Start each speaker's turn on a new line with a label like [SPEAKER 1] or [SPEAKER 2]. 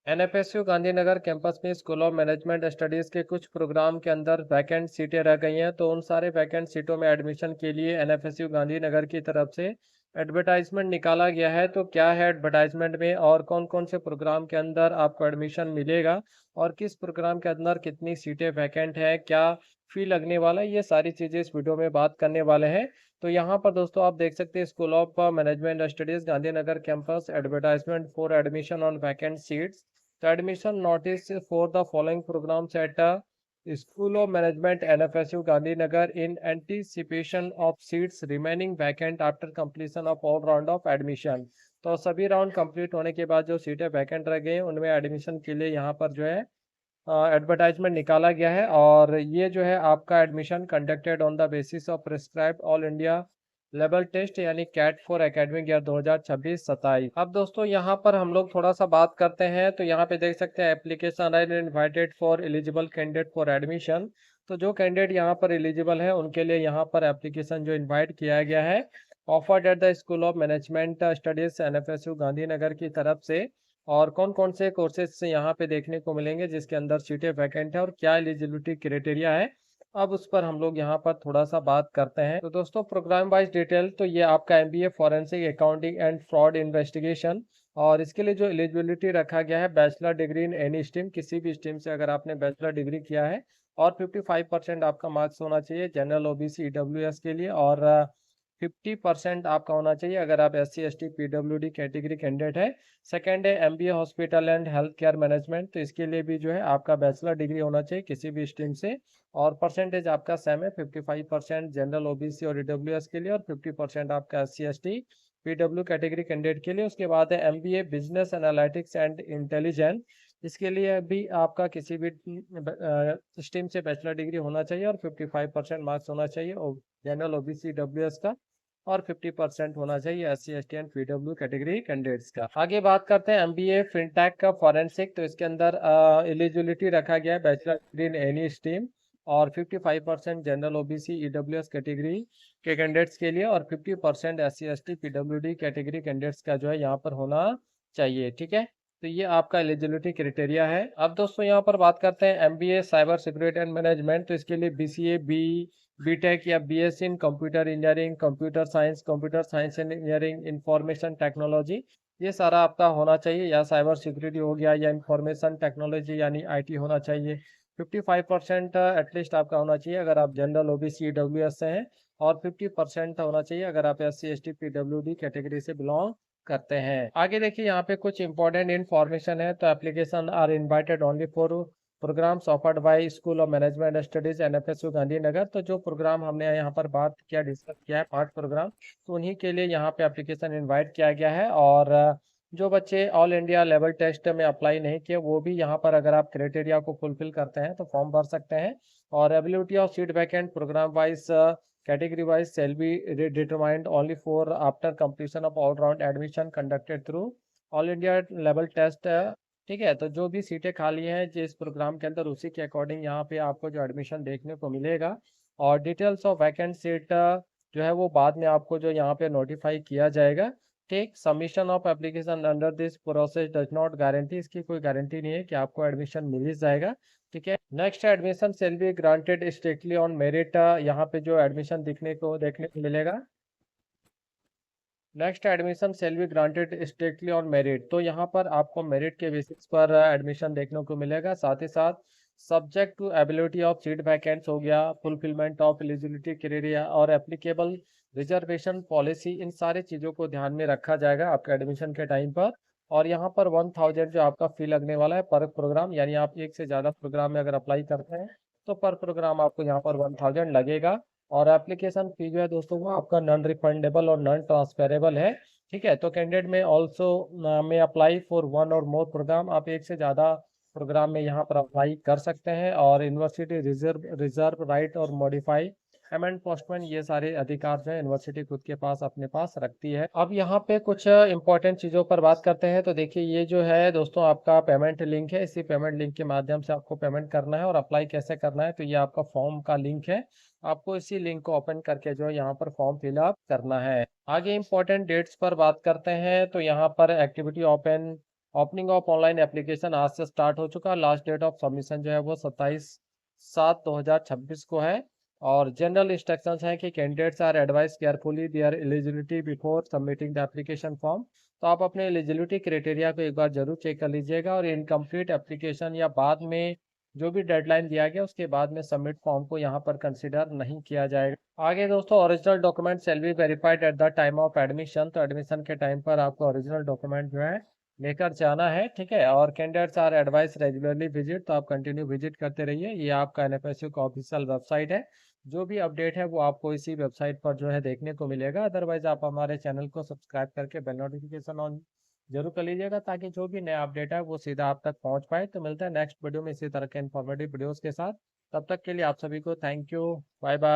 [SPEAKER 1] NFSU Gandhinagar campus में school of management studies के कुछ प्रोग्राम के अंदर वैकेंट सीटें रह गई हैं, तो उन सारे वैकेंट सीटों में एडमिशन के लिए एनएफएसयू गांधीनगर की तरफ से एडवर्टाइजमेंट निकाला गया है। तो क्या है एडवर्टाइजमेंट में और कौन-कौन से प्रोग्राम के अंदर आपको एडमिशन मिलेगा और किस प्रोग्राम के अंदर कितनी सीटें वैकेंट हैं, क्या फ़ी लगने वाला है, ये सारी चीज़ें इस वीडियो में बात करने वाले हैं। तो यहाँ पर दोस्तों आप देख सकते हैं school of management studies Gandhinagar campus advertisement for admission on vacant seats. The admission notice for the following programs at School of Management NFSU Gandhinagar in anticipation of seats remaining vacant after completion of all round of admission। तो सभी round complete होने के बाद जो सीटें vacant रह गई हैं उनमें एडमिशन के लिए यहाँ पर जो है एडवर्टाइजमेंट निकाला गया है और ये जो है आपका admission conducted on the basis of prescribed all India level test यानी कैट फॉर एकेडमिक ईयर 2026-27। अब दोस्तों यहाँ पर हम लोग थोड़ा सा बात करते हैं। तो यहाँ पे देख सकते हैं application are invited for eligible candidate for admission. तो जो कैंडिडेट यहाँ पर एलिजिबल है उनके लिए यहाँ पर एप्लीकेशन जो इन्वाइट किया गया है offered at the school of management studies NFSU Gandhinagar की तरफ से। और कौन-कौन से कोर्सेज़ यहाँ पे देखने को मिलेंगे जिसके अंदर सीटें वैकेंट है और क्या एलिजिबिलिटी क्राइटेरिया है, अब उस पर हम लोग यहाँ पर थोड़ा-सा बात करते हैं। तो दोस्तों प्रोग्राम वाइज़ डिटेल तो ये आपका MBA forensic accounting and fraud investigation और इसके लिए जो एलिजिबिलिटी रखा गया है bachelor degree in any stream, किसी भी स्ट्रीम से अगर आपने बैचलर डिग्री किया है और 55% आपका मार्क्स होना चाहिए जनरल ओबीसी ईडब्ल्यूएस के लिए और 50% आपका होना चाहिए अगर आप SC ST PWD category candidate है। सेकंड है MBA hospital and health care management, तो इसके लिए भी जो है आपका बैचलर डिग्री होना चाहिए किसी भी स्ट्रीम से और परसेंटेज आपका सेम है 55% जनरल ओबीसी और ईडब्ल्यूएस के लिए और 50% आपका SC ST PW category candidate के लिए। उसके बाद है MBA business analytics and intelligence, इसके लिए भी आपका किसी भी स्ट्रीम से बैचलर डिग्री होना चाहिए और 55% मार्क्स होना चाहिए और जनरल ओबीसी डब्ल्यूएस का और 50% होना चाहिए SC ST and PW category candidates का। आगे बात करते हैं एमबीए फिनटेक का फॉरेंसिक, तो इसके अंदर एलिजिबिलिटी रखा गया है bachelor degree in any stream और 55% जनरल ओबीसी ईडब्ल्यूएस कैटेगरी के कैंडिडेट्स के लिए और 50% SC ST PWD category candidates का जो है यहाँ पर होना चाहिए। ठीक है, तो ये आपका एलिजिबिलिटी क्राइटेरिया है। अब दोस्तों यहाँ पर बात करते हैं MBA cyber security and management, तो इसके लिए बीसीए बीटेक या BSc in computer engineering, computer science engineering, information technology, ये सारा आपका होना चाहिए या साइबर सिक्योरिटी हो गया या इंफॉर्मेशन टेक्नोलॉजी यानी आईटी होना चाहिए। 55% एटलीस्ट आपका होना चाहिए अगर आप जनरल ओबीसी डब्ल्यूएस से हैं और 50% होना चाहिए अगर आप एससी एसटी पीडब्ल्यूडी कैटेगरी से बिलोंग करते हैं। आगे देखिए यहाँ पे कुछ इंपॉर्टेंट इन्फॉर्मेशन है। तो application are invited only for programmes offered by school of management studies NFSU Gandhinagar. तो जो प्रोग्राम हमने यहाँ पर बात किया डिस्कस किया है 5 प्रोग्राम, तो उन्हीं के लिए यहाँ पे एप्लीकेशन इनवाइट किया गया है और जो बच्चे ऑल इंडिया लेवल टेस्ट में अप्लाई नहीं किए वो भी यहाँ पर अगर आप क्राइटेरिया को फुलफिल करते हैं तो फॉर्म भर सकते हैं और ability of seat vacant programme wise category wise shall be determined only for after completion of all round admission conducted through all India level test। ठीक है, तो जो भी सीटें खाली हैं जिस प्रोग्राम के अंदर उसी के अकॉर्डिंग यहाँ पे आपको जो एडमिशन देखने को मिलेगा और डिटेल्स ऑफ वैकेंट सीट जो है वो बाद में आपको जो यहाँ पे नोटिफाई किया जाएगा। ठीक, submission of application under this process does not guarantee, इसकी कोई गारंटी नहीं है कि आपको एडमिशन मिल ही जाएगा। ठीक है, next admission shall be granted strictly on merit, यहाँ पे जो एडमिशन देखने को मिलेगा next admission shall be granted strictly on merit, तो यहाँ पर आपको मेरिट के बेसिस पर एडमिशन देखने को मिलेगा। साथ ही साथ subject to ability of seat vacants हो गया, फुलफिलमेंट ऑफ एलिजिबिलिटी क्राइटेरिया और एप्लीकेबल रिजर्वेशन पॉलिसी, इन सारी चीज़ों को ध्यान में रखा जाएगा आपके एडमिशन के टाइम पर। और यहाँ पर 1000 जो आपका फी लगने वाला है पर प्रोग्राम, यानी आप एक से ज़्यादा प्रोग्राम में अगर अप्लाई करते हैं तो पर प्रोग्राम आपको यहाँ पर 1000 लगेगा और एप्लीकेशन फी जो है दोस्तों वो आपका नॉन रिफंडेबल और नॉन ट्रांसफरेबल है। ठीक है, तो कैंडिडेट में ऑल्सो में अप्लाई फॉर वन और मोर प्रोग्राम, आप एक से ज़्यादा प्रोग्राम में यहाँ पर अप्लाई कर सकते हैं और यूनिवर्सिटी रिजर्व राइट और मॉडिफाई एमेंड पोस्टमेंट, ये सारे अधिकार जो है यूनिवर्सिटी खुद के पास अपने पास रखती है। अब यहाँ पे कुछ इंपॉर्टेंट चीज़ों पर बात करते हैं। तो देखिए ये जो है दोस्तों आपका पेमेंट लिंक है, इसी पेमेंट लिंक के माध्यम से आपको पेमेंट करना है और अप्लाई कैसे करना है, तो ये आपका फॉर्म का लिंक है, आपको इसी लिंक को ओपन करके जो है यहाँ पर फॉर्म फिलअप करना है। आगे इंपॉर्टेंट डेट्स पर बात करते हैं। तो यहाँ पर activity open opening of online application आज से स्टार्ट हो चुका है। लास्ट डेट ऑफ सबमिशन जो है वो 27/7/2026 को है। और जनरल इंस्ट्रक्शंस हैं कि candidates are advise carefully their eligibility before submitting the application form. तो आप अपने एलिजिबिलिटी क्राइटेरिया को एक बार जरूर चेक कर लीजिएगा, और इनकम्प्लीट एप्लीकेशन या बाद में जो भी डेडलाइन दिया गया उसके बाद में सबमिट फॉर्म को यहाँ पर कंसिडर नहीं किया जाएगा। आगे दोस्तों, original document shall be verified at the time of admission. तो एडमिशन के टाइम पर आपको ओरिजिनल डॉक्यूमेंट जो है लेकर जाना है, ठीक है। और candidates are advise regularly visit, तो आप कंटिन्यू विजिट करते रहिए। ये आपका एनएफएसयू का ऑफिशियल वेबसाइट है। जो भी अपडेट है वो आपको इसी वेबसाइट पर जो है देखने को मिलेगा। अदरवाइज आप हमारे चैनल को सब्सक्राइब करके बेल नोटिफिकेशन ऑन जरूर कर लीजिएगा, ताकि जो भी नया अपडेट है वो सीधा आप तक पहुंच पाए। तो मिलते हैं नेक्स्ट वीडियो में इसी तरह के इन्फॉर्मेटिव वीडियोस के साथ। तब तक के लिए आप सभी को थैंक यू, बाय बाय।